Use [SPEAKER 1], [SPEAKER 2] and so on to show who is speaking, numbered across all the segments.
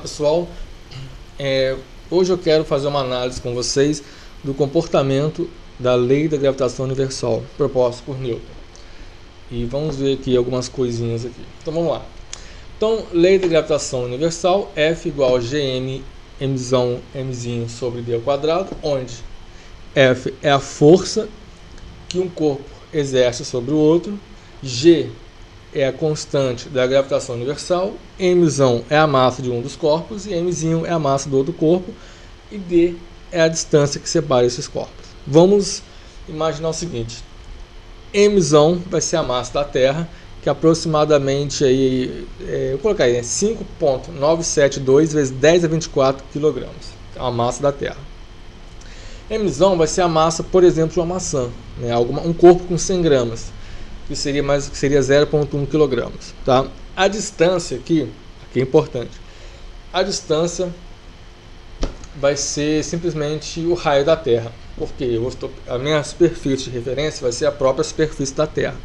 [SPEAKER 1] pessoal, hoje eu quero fazer uma análise com vocês do comportamento da lei da gravitação universal proposta por Newton. E vamos ver aqui algumas coisinhas aqui. Então vamos lá. Então, lei da gravitação universal, F igual a Gm mzinho sobre d ao quadrado, onde F é a força que um corpo exerce sobre o outro, G é a constante da gravitação universal, mzão é a massa de um dos corpos e mzinho é a massa do outro corpo, e d é a distância que separa esses corpos. Vamos imaginar o seguinte: mzão vai ser a massa da Terra, que aproximadamente aí, eu vou colocar aí, 5.972 vezes 10 a 24 kg, é a massa da Terra. Mzão vai ser a massa, por exemplo, de uma maçã, né? Um corpo com 100 gramas, que seria 0,1 kg. Tá? A distância aqui é importante. A distância vai ser simplesmente o raio da Terra, porque a minha superfície de referência vai ser a própria superfície da Terra.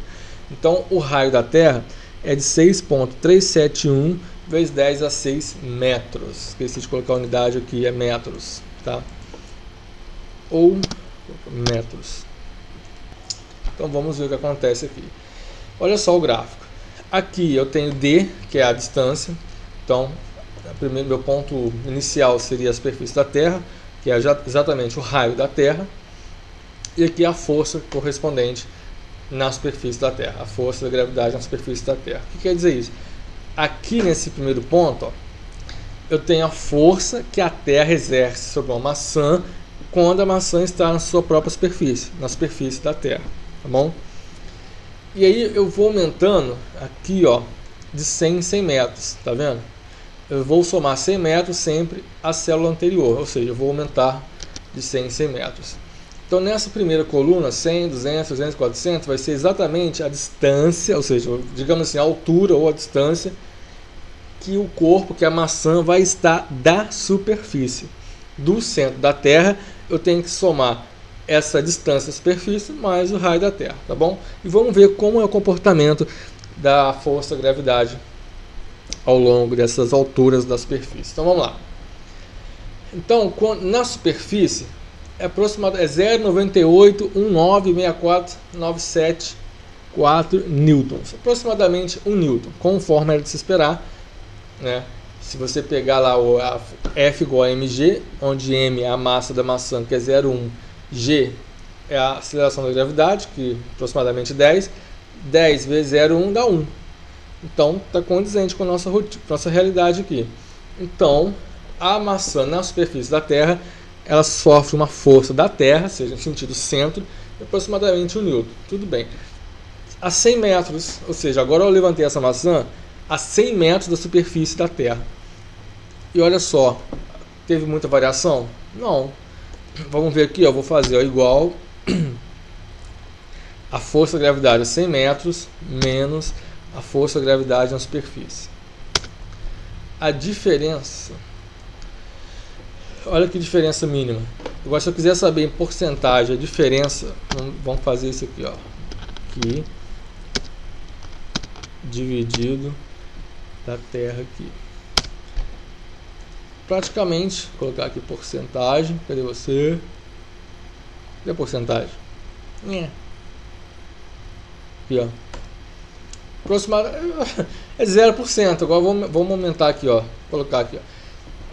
[SPEAKER 1] Então, o raio da Terra é de 6.371 vezes 10 a 6 metros. Esqueci de colocar a unidade aqui, é metros, tá? Ou metros. Então vamos ver o que acontece aqui. Olha só o gráfico. Aqui eu tenho D, que é a distância. Então, meu ponto inicial seria a superfície da Terra, que é exatamente o raio da Terra. E aqui a força correspondente na superfície da Terra, a força da gravidade na superfície da Terra. O que quer dizer isso? Aqui nesse primeiro ponto, ó, eu tenho a força que a Terra exerce sobre uma maçã quando a maçã está na sua própria superfície, na superfície da Terra, tá bom? E aí eu vou aumentando aqui, ó, de 100 em 100 metros, tá vendo? Eu vou somar 100 metros sempre a célula anterior, ou seja, eu vou aumentar de 100 em 100 metros. Então nessa primeira coluna, 100, 200, 300, 400, vai ser exatamente a distância, ou seja, digamos assim, a altura ou a distância que o corpo, que a maçã vai estar da superfície. Do centro da Terra, eu tenho que somar essa distância da superfície mais o raio da Terra, tá bom? E vamos ver como é o comportamento da força da gravidade ao longo dessas alturas da superfície. Então vamos lá. Então, na superfície, é 0,98196497 newtons, aproximadamente 1 newton, conforme era de se esperar, né? Se você pegar lá a F igual a mg, onde m é a massa da maçã, que é 0,1, g é a aceleração da gravidade, que é aproximadamente 10 vezes 0,1 dá 1. Então está condizente com a nossa realidade aqui. Então a maçã na superfície da Terra, ela sofre uma força da Terra, seja em sentido centro, de aproximadamente 1 newton. Tudo bem. A 100 metros, ou seja, agora eu levantei essa maçã a 100 metros da superfície da Terra. E olha só, teve muita variação? Não. Vamos ver aqui, ó, vou fazer igual a força da gravidade a 100 metros menos a força da gravidade na superfície. A diferença, olha que diferença mínima. Agora, se eu quiser saber em porcentagem a diferença, vamos fazer isso aqui, ó, aqui dividido da Terra aqui. Praticamente, vou colocar aqui porcentagem. Cadê você? Cadê a porcentagem? Aqui, ó. Aproximadamente é 0%. Agora vamos aumentar aqui, ó. Vou colocar aqui, ó.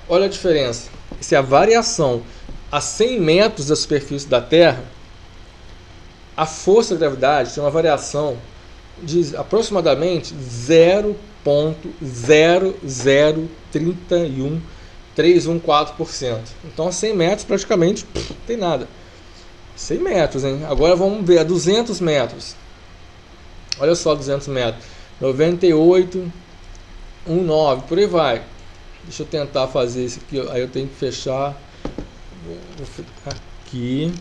[SPEAKER 1] Olha a diferença. Se a variação a 100 metros da superfície da Terra, a força da gravidade tem uma variação de aproximadamente 0,0031314%. Então a 100 metros praticamente não tem nada. 100 metros, hein? Agora vamos ver a 200 metros. Olha só, 200 metros. 98,19, por aí vai. Deixa eu tentar fazer isso aqui. Aí eu tenho que fechar. Vou ficar aqui.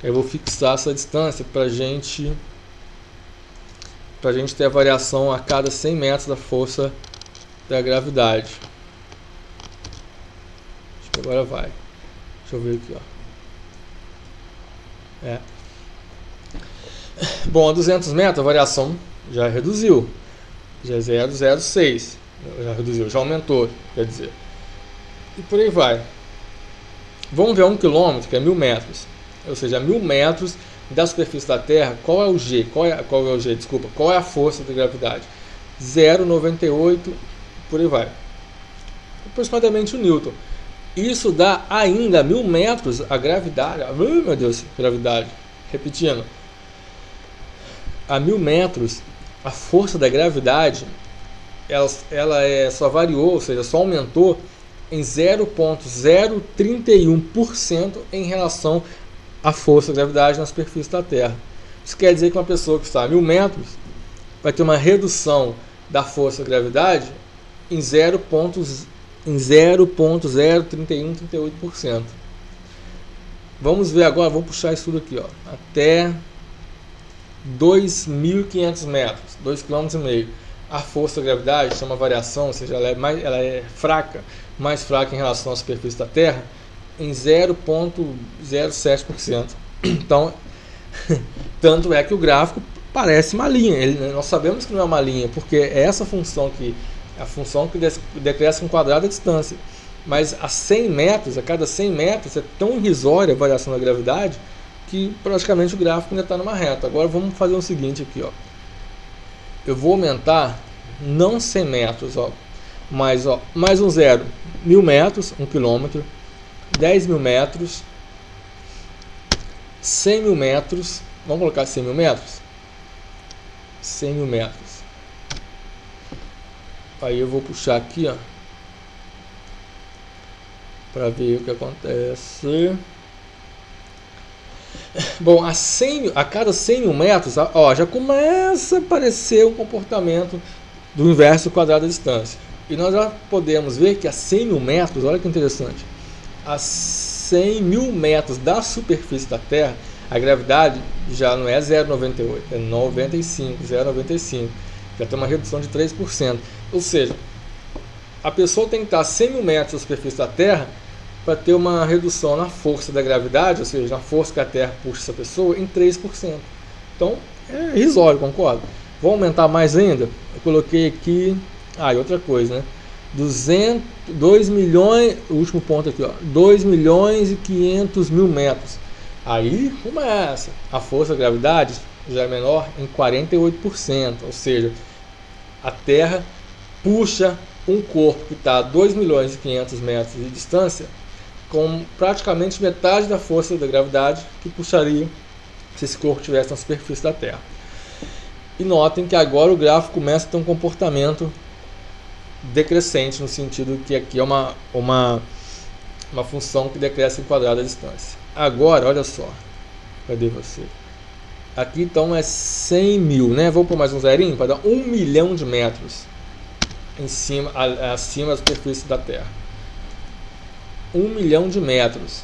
[SPEAKER 1] Eu vou fixar essa distância para gente ter a variação a cada 100 metros da força da gravidade. Acho que agora vai. Deixa eu ver aqui, ó. Bom, a 200 metros a variação já reduziu. Já é 0,06. Já reduziu, já aumentou, quer dizer. e por aí vai. Vamos ver 1 km, que é 1000 metros. Ou seja, 1000 metros da superfície da Terra, qual é o G? Qual é o G? Desculpa, qual é a força da gravidade? 0,98, por aí vai. Aproximadamente 1 Newton. Isso dá ainda 1000 metros a gravidade. Meu Deus, gravidade. Repetindo. A 1000 metros, a força da gravidade, ela só variou, ou seja, só aumentou em 0,031% em relação à força da gravidade na superfície da Terra. Isso quer dizer que uma pessoa que está a 1000 metros vai ter uma redução da força da gravidade em 0,03138%. Vamos ver agora, vou puxar isso tudo aqui, ó, até 2.500 metros, 2,5 km. A força da gravidade chama variação, ou seja, ela é fraca, mais fraca em relação à superfície da Terra, em 0,07%. Então, tanto é que o gráfico parece uma linha. Nós sabemos que não é uma linha, porque é essa função que a função que decresce um quadrado a distância. Mas a 100 metros, a cada 100 metros, é tão irrisória a variação da gravidade que praticamente o gráfico ainda está numa reta. Agora vamos fazer o seguinte aqui, ó. Eu vou aumentar não 100 metros, ó, mais um zero, 1000 metros, 1 km, 10.000 metros, 100.000 metros, vamos colocar 100.000 metros? 100.000 metros. Aí eu vou puxar aqui, ó, para ver o que acontece. Bom, a cada 100.000 metros, ó, já começa a aparecer o comportamento do inverso do quadrado da distância. E nós já podemos ver que a 100.000 metros, olha que interessante, a 100.000 metros da superfície da Terra, a gravidade já não é 0,98, é 0,95. Já tem uma redução de 3%. Ou seja, a pessoa tem que estar a 100.000 metros da superfície da Terra para ter uma redução na força da gravidade, ou seja, na força que a Terra puxa essa pessoa, em 3%. Então, é irrisório, concordo? Vou aumentar mais ainda? Eu coloquei aqui... e outra coisa, né? 2 milhões... O último ponto aqui, ó. 2.500.000 metros. Aí, começa. A força da gravidade já é menor em 48%. Ou seja, a Terra puxa um corpo que está a 2.500.000 metros de distância com praticamente metade da força da gravidade que puxaria se esse corpo estivesse na superfície da Terra. E notem que agora o gráfico começa a ter um comportamento decrescente, no sentido que aqui é uma função que decresce em quadrado a distância. Agora, olha só, cadê você? Aqui então é 100.000, né? Vou pôr mais um zerinho para dar 1 milhão de metros acima da superfície da Terra. 1 milhão de metros.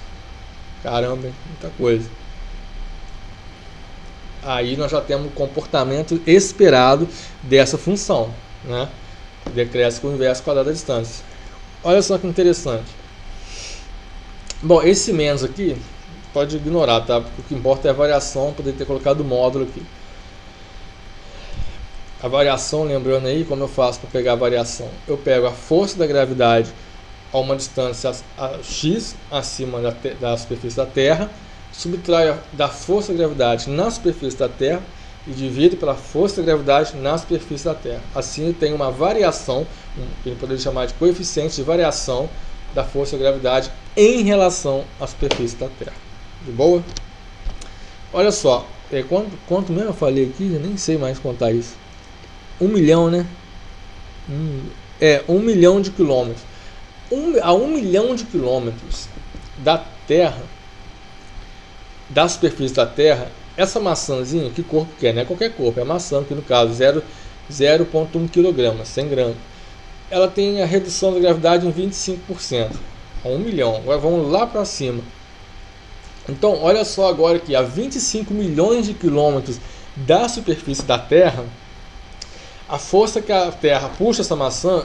[SPEAKER 1] Caramba, muita coisa. Aí nós já temos o comportamento esperado dessa função, né? Decresce com o inverso quadrado da distância. Olha só que interessante. Bom, esse menos aqui pode ignorar, tá? Porque o que importa é a variação. Poderia ter colocado o módulo aqui. A variação, lembrando aí como eu faço para pegar a variação. Eu pego a força da gravidade a uma distância x acima da superfície da Terra, subtraio da força da gravidade na superfície da Terra e divido pela força da gravidade na superfície da Terra. Assim eu tenho uma variação, que ele poderia chamar de coeficiente de variação da força da gravidade em relação à superfície da Terra. De boa? Olha só, quanto mesmo eu falei aqui, eu nem sei mais contar isso. 1 milhão, né? 1 milhão de quilômetros. A 1 milhão de quilômetros da Terra, da superfície da Terra, essa maçãzinha, que corpo que é? Não é qualquer corpo, é a maçã, que no caso 0,1 kg, 100 gramas. Ela tem a redução da gravidade em 25%, a 1 milhão. Agora vamos lá para cima. Então, olha só agora que a 25 milhões de quilômetros da superfície da Terra, a força que a Terra puxa essa maçã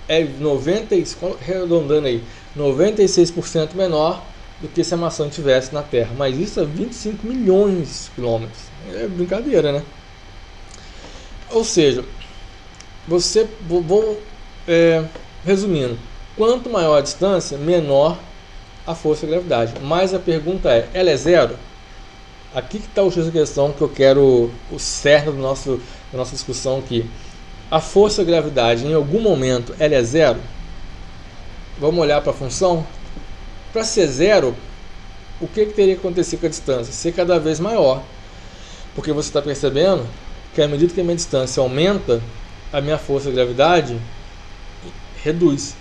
[SPEAKER 1] é 96% menor do que se a maçã estivesse na Terra. Mas isso é 25 milhões de quilômetros. É brincadeira, né? Ou seja, resumindo, Quanto maior a distância, menor a força da gravidade. Mas a pergunta é, ela é zero? Aqui que está o X da questão que eu quero, o cerne da nossa discussão aqui. A força da gravidade, em algum momento, ela é zero? Vamos olhar para a função? Para ser zero, o que teria que acontecer com a distância? Ser cada vez maior. Porque você está percebendo que à medida que a minha distância aumenta, a minha força de gravidade reduz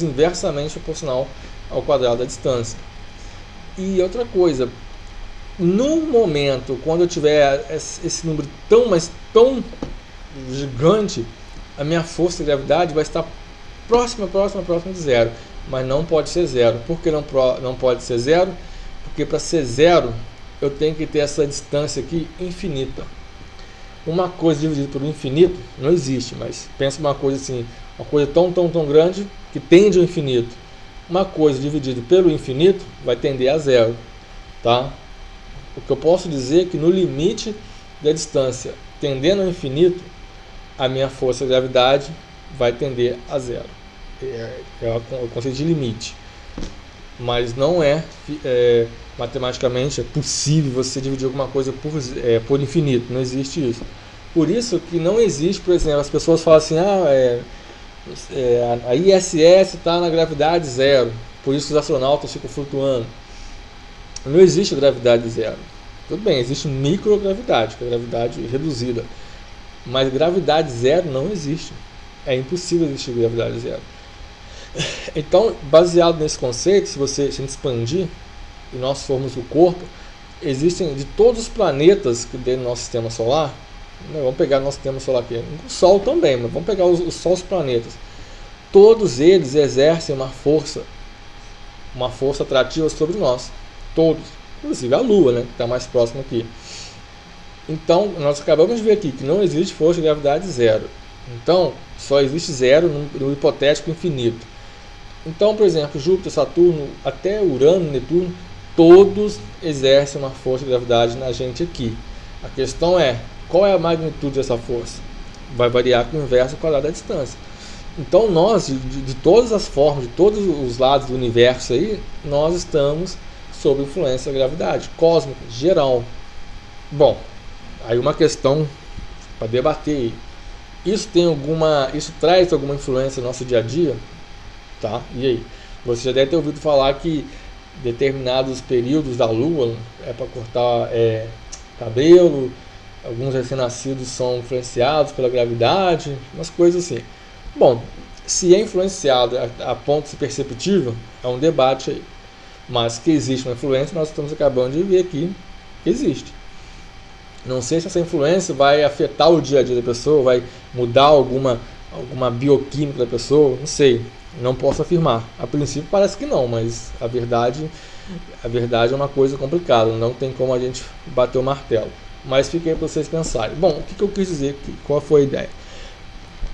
[SPEAKER 1] inversamente proporcional ao quadrado da distância. E outra coisa, no momento quando eu tiver esse número tão gigante, a minha força de gravidade vai estar próxima de zero, mas não pode ser zero. Por que não pode ser zero? Porque para ser zero eu tenho que ter essa distância aqui infinita. Uma coisa dividida por infinito não existe, mas pensa uma coisa assim, uma coisa tão grande que tende ao infinito. Uma coisa dividida pelo infinito vai tender a zero, tá? O que eu posso dizer é que no limite da distância tendendo ao infinito, a minha força de gravidade vai tender a zero. É o conceito de limite. Mas não matematicamente é possível você dividir alguma coisa por infinito, não existe isso. Por isso que não existe, por exemplo, as pessoas falam assim, a ISS está na gravidade zero, por isso os astronautas ficam flutuando. Não existe gravidade zero. Tudo bem, existe microgravidade, que é a gravidade reduzida, mas gravidade zero não existe. É impossível existir gravidade zero. Então, baseado nesse conceito, se a gente expandir e nós formos o corpo, existem de todos os planetas que tem no nosso sistema solar, vamos pegar o nosso sistema solar aqui, o Sol também, mas vamos pegar só os planetas. Todos eles exercem uma força atrativa sobre nós. Todos, inclusive a Lua, né, que está mais próxima aqui. Então, nós acabamos de ver aqui que não existe força de gravidade zero. Então, só existe zero no hipotético infinito. Então, por exemplo, Júpiter, Saturno, até Urano, Netuno, todos exercem uma força de gravidade na gente aqui. A questão é, qual é a magnitude dessa força? Vai variar com o inverso ao quadrado da distância. Então, nós, de todas as formas, de todos os lados do universo aí, nós estamos sob influência da gravidade cósmica, geral. Bom, aí uma questão para debater. Isso traz alguma influência no nosso dia a dia? Tá? E aí? Você já deve ter ouvido falar que determinados períodos da Lua é para cortar cabelo, alguns recém-nascidos são influenciados pela gravidade, umas coisas assim. Bom, se é influenciado a ponto de ser perceptível, é um debate aí. Mas que existe uma influência, nós estamos acabando de ver aqui que existe. Não sei se essa influência vai afetar o dia a dia da pessoa, vai mudar alguma bioquímica da pessoa, não sei. Não posso afirmar. A princípio parece que não, mas a verdade é uma coisa complicada. Não tem como a gente bater o martelo. Mas fica aí para vocês pensarem. Bom, o que eu quis dizer? Qual foi a ideia?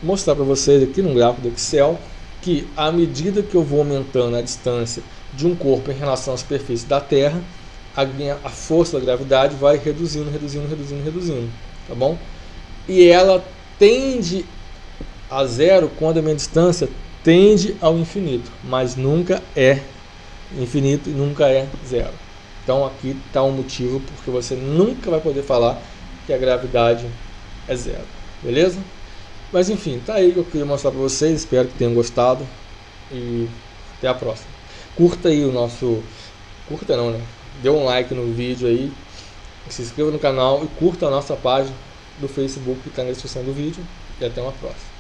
[SPEAKER 1] Mostrar para vocês aqui no gráfico do Excel que à medida que eu vou aumentando a distância de um corpo em relação à superfície da Terra, a força da gravidade vai reduzindo, tá bom? E ela tende a zero quando a minha distância tende ao infinito, mas nunca é infinito e nunca é zero. Então aqui está um motivo porque você nunca vai poder falar que a gravidade é zero, beleza? Mas enfim, tá aí que eu queria mostrar para vocês, espero que tenham gostado e até a próxima. Curta aí curta não, né? Dê um like no vídeo aí, se inscreva no canal e curta a nossa página do Facebook que está na descrição do vídeo e até uma próxima.